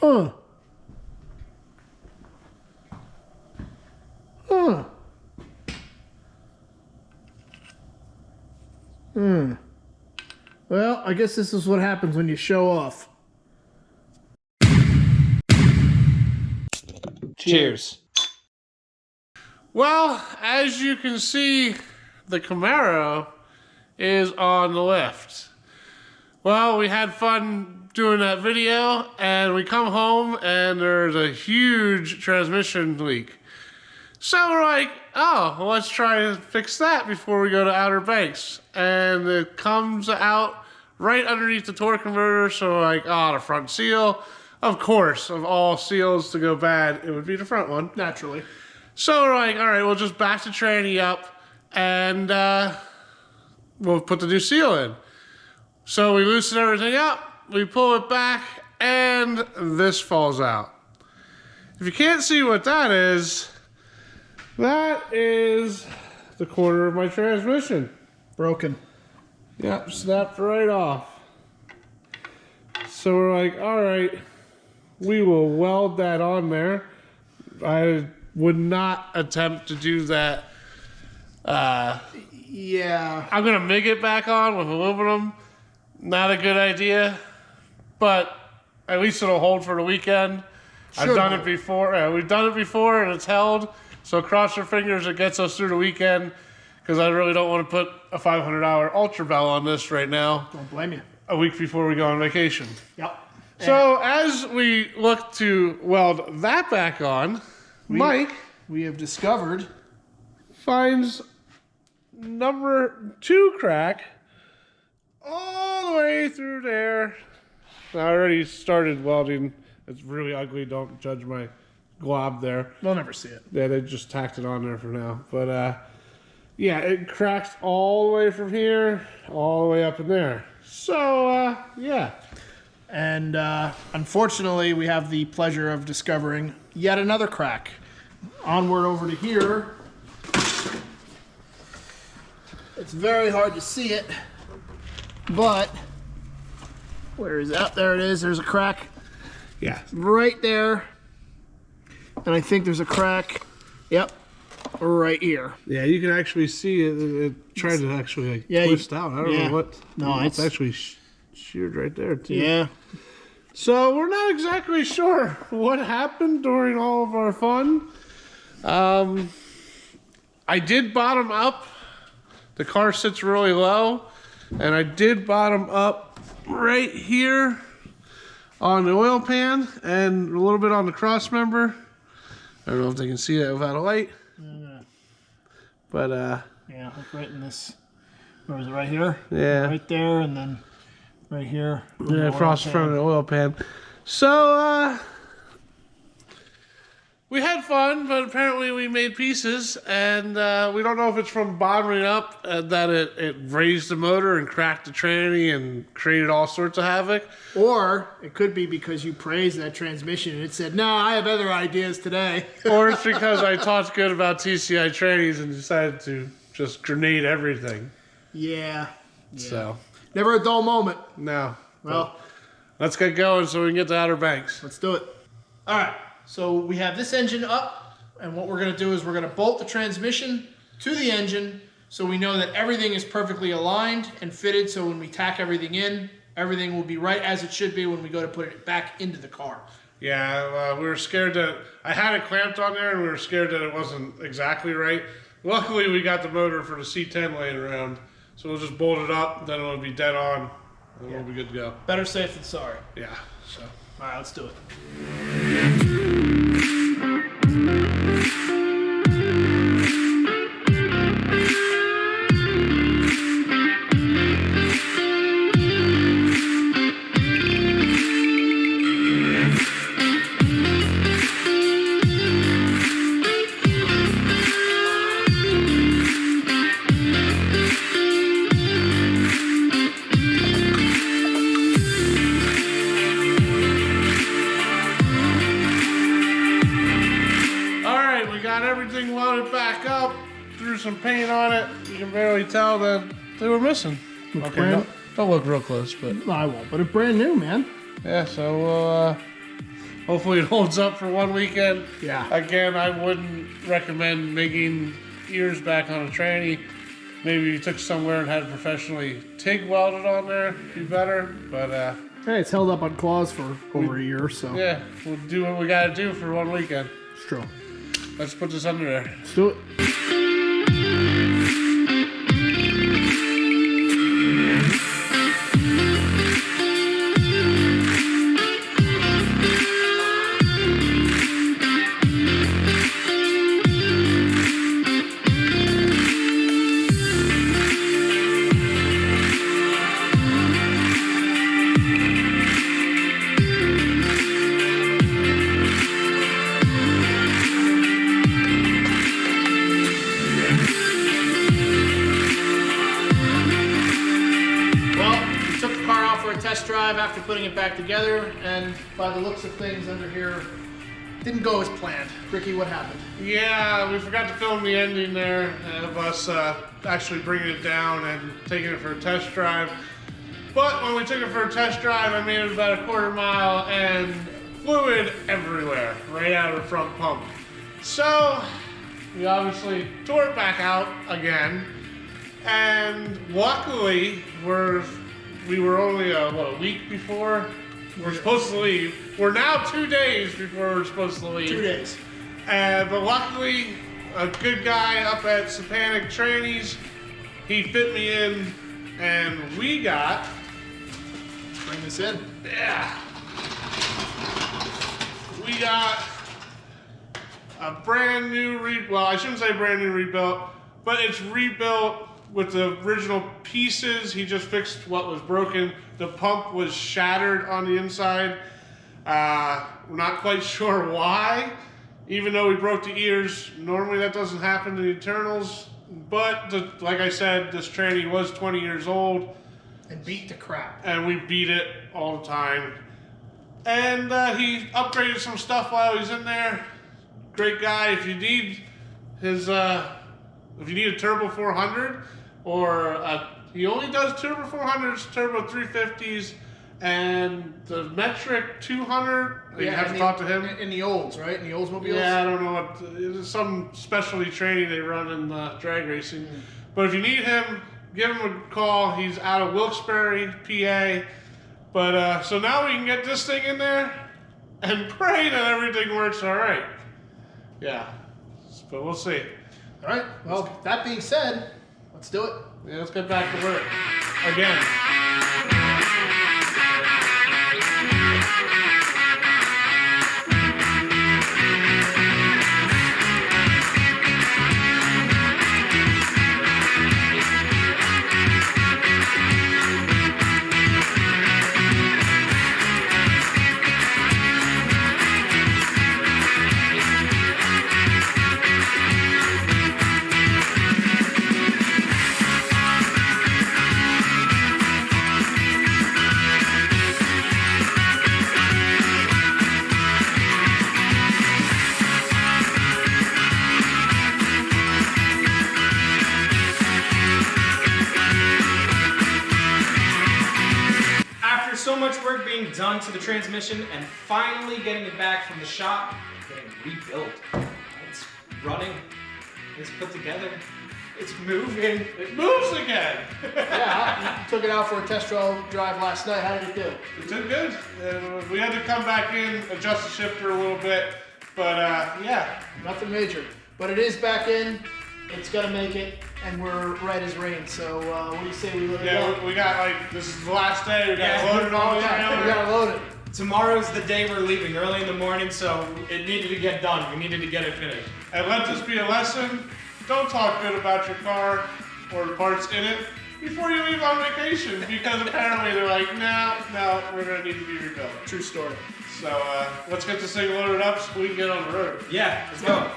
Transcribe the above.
Huh. Huh. Hmm. Well, I guess this is what happens when you show off. Cheers. Well, as you can see, the Camaro is on the lift. Well, we had fun doing that video, and we come home and there's a huge transmission leak. So we're like, oh, well, let's try to fix that before we go to Outer Banks. And it comes out right underneath the torque converter, so we're like, oh, the front seal. Of course, of all seals to go bad, it would be the front one. Naturally. So we're like, all right, we'll just back the tranny up and we'll put the new seal in. So we loosen everything up, we pull it back, and this falls out. If you can't see what that is the corner of my transmission. Broken. Yep, snapped right off. So we're like, all right, we will weld that on there. I would not attempt to do that. Yeah. I'm gonna MIG it back on with aluminum. Not a good idea, but at least it'll hold for the weekend. I've done it before. We've done it before and it's held. So cross your fingers it gets us through the weekend, because I really don't want to put a $500 Ultra Bell on this right now. Don't blame you. A week before we go on vacation. Yep. So as we look to weld that back on, Mike, we have discovered, finds number 2 crack all the way through there. I already started welding. It's really ugly. Don't judge my glob there. they'll never see it. Yeah, they just tacked it on there for now. But yeah, it cracks all the way from here, all the way up in there. So yeah. And unfortunately, we have the pleasure of discovering yet another crack. Onward over to here. It's very hard to see it, but where is that? There it is. There's a crack. Yeah. Right there. And I think there's a crack. Yep. Right here. Yeah, you can actually see it. It tried to actually like twist out. I don't know what. No, it's actually sheared right there too. Yeah. So we're not exactly sure what happened during all of our fun. I did bottom up. The car sits really low, and I did bottom up right here on the oil pan and a little bit on the cross member. I don't know if they can see that without a light. But yeah, like right in this. Where was it? Right here. Yeah. Right there, and then right here. Yeah, across the front of the oil pan. So we had fun, but apparently we made pieces, and we don't know if it's from bottoming up that it raised the motor and cracked the tranny and created all sorts of havoc. Or it could be because you praised that transmission and it said, no, I have other ideas today. Or it's because I talked good about TCI trannies and decided to just grenade everything. Yeah. So. Never a dull moment. No. Well, let's get going so we can get to Outer Banks. Let's do it. All right. So we have this engine up, and what we're going to do is we're going to bolt the transmission to the engine so we know that everything is perfectly aligned and fitted, so when we tack everything in, everything will be right as it should be when we go to put it back into the car. Yeah, we were scared that... I had it clamped on there, and we were scared that it wasn't exactly right. Luckily, we got the motor for the C10 laying around, so we'll just bolt it up, then it'll be dead on, and we'll be good to go. Better safe than sorry. Yeah, so... All right, let's do it. Everything loaded back up, threw some paint on it. You can barely tell that they were missing. Okay, don't look real close, but I won't. But it's brand new, man. Yeah, so we'll Hopefully it holds up for one weekend. Yeah. Again, I wouldn't recommend making ears back on a tranny. Maybe you took somewhere and had it professionally TIG welded on there, it'd be better. But Hey, it's held up on claws for over a year, so. yeah, we'll do what we gotta do for one weekend. It's true. Let's put this under there. Let's do it. Test drive after putting it back together, and by the looks of things under here, didn't go as planned. Ricky, what happened? Yeah, we forgot to film the ending there of us actually bringing it down and taking it for a test drive. But when we took it for a test drive, I made it about a quarter mile and fluid everywhere, right out of the front pump. So we obviously tore it back out again, and luckily we were only a week before we're supposed to leave. We're now 2 days before we're supposed to leave. 2 days. But luckily, a good guy up at Sepanek Trannies, he fit me in, and we got... Bring this in. Yeah. We got a brand new well, I shouldn't say brand new rebuilt, but it's rebuilt with the original pieces. He just fixed what was broken. The pump was shattered on the inside. We're not quite sure why, even though we broke the ears. Normally that doesn't happen to the internals, but like I said, this tranny was 20 years old. And beat the crap. And we beat it all the time. And he upgraded some stuff while he was in there. Great guy. If you need his, if you need a Turbo 400, or he only does Turbo 400s, Turbo 350s, and the Metric 200. You have to talk to him. In the olds, right? In the Oldsmobiles? Yeah, I don't know what. It's some specialty training they run in drag racing. But if you need him, give him a call. He's out of Wilkes-Barre, PA. But so now we can get this thing in there and pray that everything works all right. Yeah, but we'll see. All right. Well, that being said, let's do it. Yeah, let's get back to work again. So much work being done to the transmission and finally getting it back from the shop, getting rebuilt. It's running, it's put together, it's moving. It moves again. Yeah, you took it out for a test drive last night. How did it do? It did good. We had to come back in, adjust the shifter a little bit, but yeah. Nothing major. But it is back in. It's gonna make it, and we're right as rain. So what do you say we load it up? Yeah, we got this is the last day. We got to load it on. We gotta load it. Tomorrow's the day we're leaving, early in the morning, so it needed to get done. We needed to get it finished. And let this be a lesson. Don't talk good about your car or the parts in it before you leave on vacation, because apparently they're like, no, we're gonna need to be rebuilt. True story. So let's get this thing loaded up so we can get on the road. Yeah, let's go.